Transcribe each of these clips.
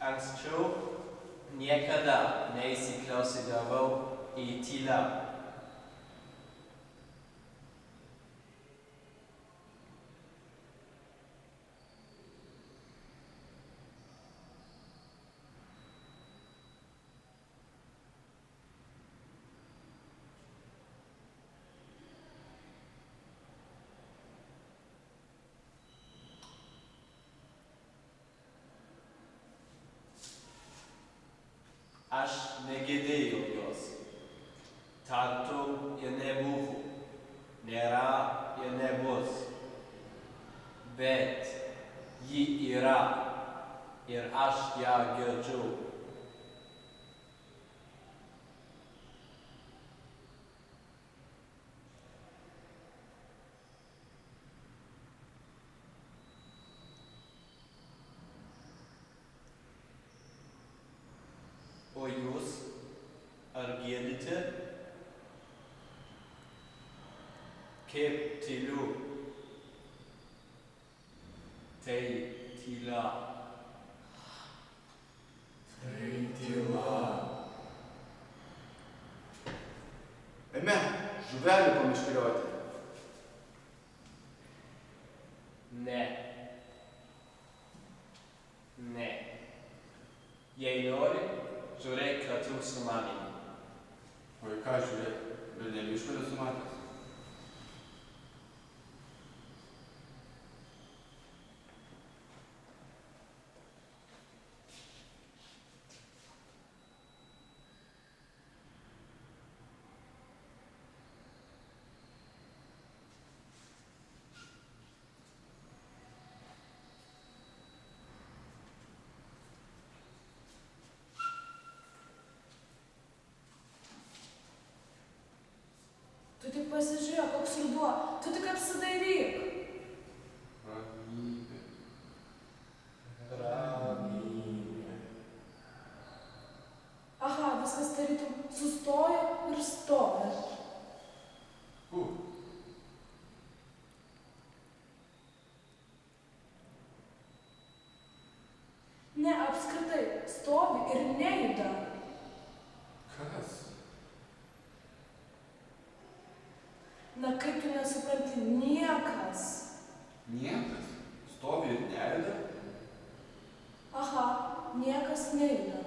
Anksčiau niekada neįsiklausydavau į tylą. Aš negirdėjau jos. Tartum ir nebuvo. Nėra ir nebus. Bet ji yra ir aš ją girdžiu. O jūs, ar girdite? Kaip tylu. Tai tyla. Tai tyla. Eime, žuvelį pamiškeliuoti. Ne. Ne. Jei nori, žiūrėk kartu su manimi. O į ką žiūrėk? Bet ne miško nesu matęs. Tu tik pasižiūrėk, koks ruduo, tu tik apsidairyk. Ramybė. Ramybė. Aha, viskas tarytum sustojo ir stovi. Kur? Ne, apskritai, stovi ir nejuda. Kas? Na, kaip tu nesupranti, niekas. Niekas? Stovi ir nejuda? Aha, niekas nejuda.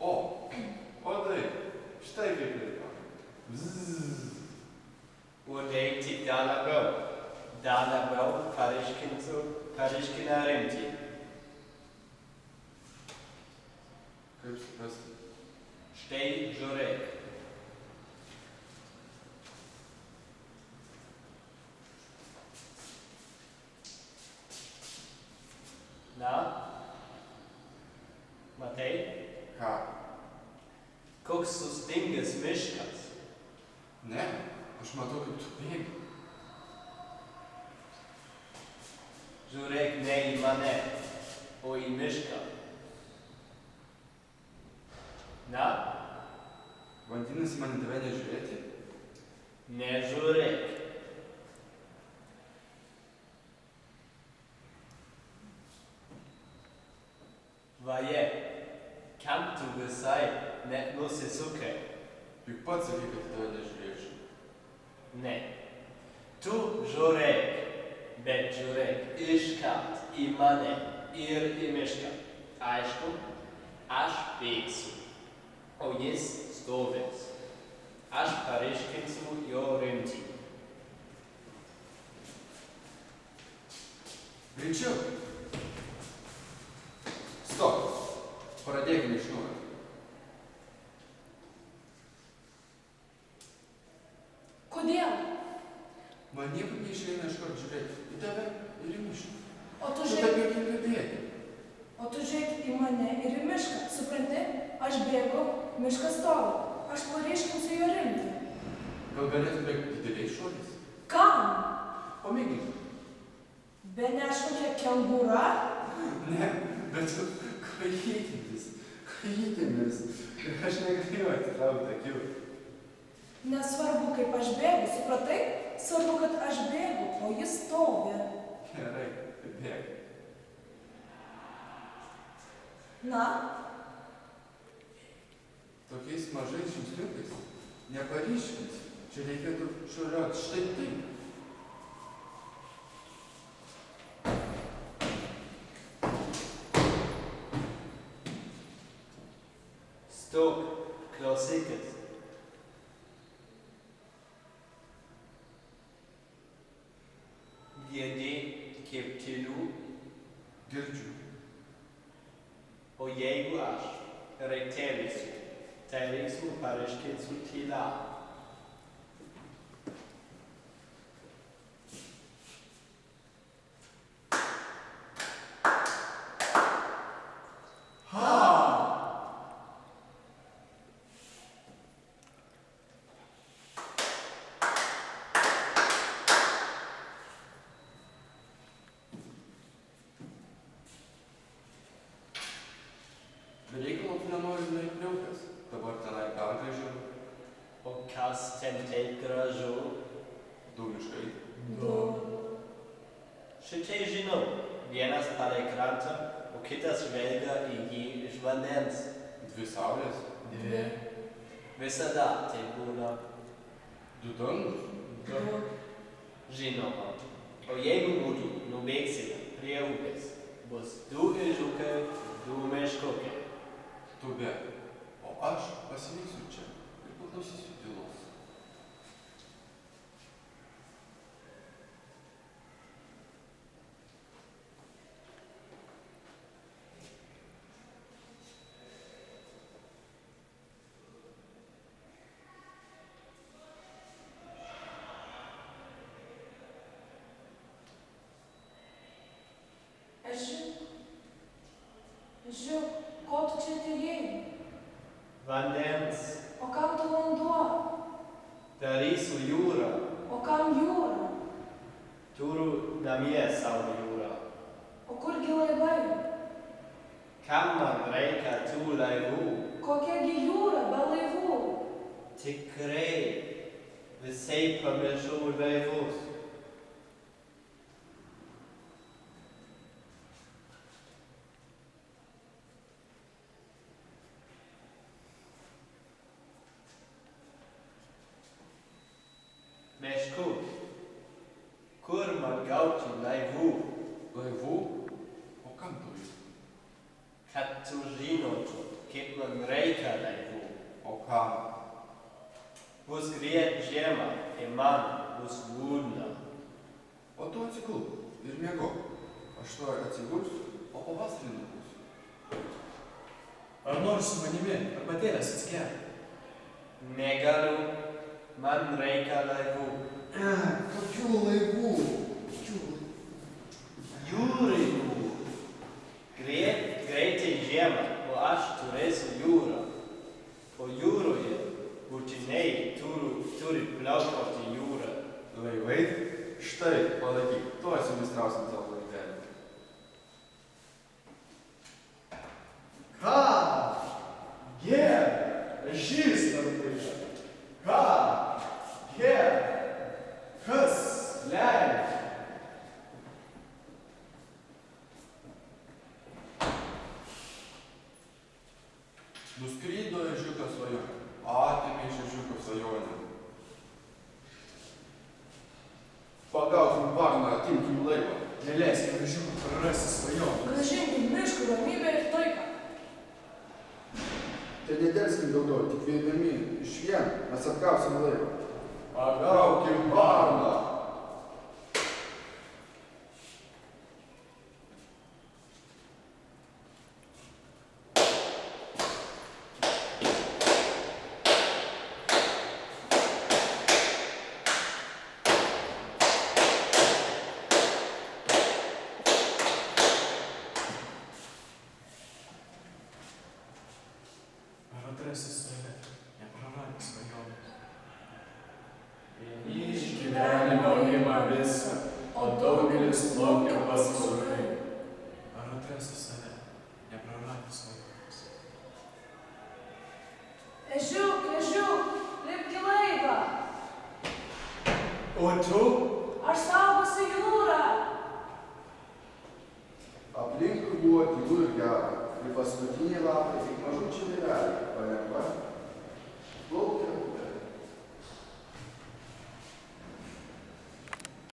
O taip, štai kaip yra. Uodai tik dar labiau paryškina rimtį. Kaip suprasti? Štai žiūrėk. Na, matai? Ką? Koks sustingęs miškas. Ne, aš matau, kaip tu bėgi. Žiūrėk ne į mane, o į mišką. Na, Vadinasi, man į tave nežiūrėti? nežiūrėk. Vaje, kam tu visai net nusisukai? Juk pats sakai, kad į tave nežiūrėčiau. Ne. Tu žiūrėk, bet žiūrėk iškart į mane ir į mišką. Aišku, aš bėgsiu, o jis stovės. Aš paryškinsiu jo rimtį. Greičiau. Stop. Pradėkime iš naujo. Kodėl? Man nieko neišeina iškart žiūrėti į tave ir į mišką. O tu Tu žiūrėk, taip juokingai bėgi. o tu žiūrėk į mane ir į mišką. Supranti, aš bėgu, miškas stovi. Aš paryškinsiu jo rimtį. Gal galėtum bėgti dideliais šuoliais? Kam? Pamėgink. Be neškokia kengūra? Ne, bet Kajytėmis. Ir aš negalėjau atitraukti akių. Nesvarbu, kaip aš bėgu, supratai? Svarbu, kad aš bėgu, o jis stovi. Gerai, bėg. Na? Tokiais mažais žingsniukais neparyškins. Čia reikėtų šuoliuoti štai taip. Stok, klausykit. Girdi kaip tyliu, Girdžiu. o jeigu aš riktelėsiu, tai reiksmu pareiškinsiu tyla. Be reikalo tu nenori nueiti liaukas. Dabar tenai dar gražiau. O kas ten taip gražu? Du miškai. Du. Šitai žinau, vienas palei krantą, o kitas žvelgia į jį iš vandens. Dvi saulės. Dvi. Visada tai būna. Du dangus. Du. Žinoma. O jeigu būtų nubėgsime prie upės, bus du ežiukai, du meškukai. Tu bėg. O aš pasiliksiu čia ir paklausysiu tylos. Žiūk, ko tu čia atėjai? Vandens, O kam tu vanduo? darysiu jūrą. O kam jūra? Turiu namie savo jūrą. O kurgi laivai? Kam man reikia tų laivų? Kokiagi jūra be laivų? Tikrai visai pamiršau laivus. Meškuk, kur man gauti laivų? Laivų? O kam tu jų? Kad tu žinotų, kaip man reikia laivų. O kam? Bus greit žiema ir man bus liūdna. O tu atsigulk ir miegok. Aš tuoj atsigulsiu, o pavasarį nubūsiu. Ar nori su manimi arbatėlės atsigerti? Negaliu, man reikia laivų. Kokių laivų? Jūrinių. Greitai žiema, o aš turėsiu jūrą. O jūroje būtinai turi plaukioti jūrą. Laivai? Štai, palaikyk, tu atsimistrausim savo laivelį. Ką? Ežys narpaiša. Ką? Kas leidžia? Nuskrydo ežiukas svajonė, atėmė iš ežiuko svajonę. Pagaukim varną, atimkim laivą. Neleiskim ežiukų prarasti svajonę. Grąžinkim miškų ramybę ir taiką. Tai nedelskim daugiau, tik veidami išvien mes atgausim laivą. Pagaukim varną. Ar atrasi save, nepraradęs svajonės? Iš gyvenimo ima viską, o daugelis plaukia pasroviui. Ar atrasi save, nepraradęs vaikas. Ežiuk, ežiuk, lipk į laivą. O tu? Aš saugosiu jūrą. Aplinkui buvo tylu ir gera, ir paskutiniai lapai tik mažučiai laiveliai palengva plaukė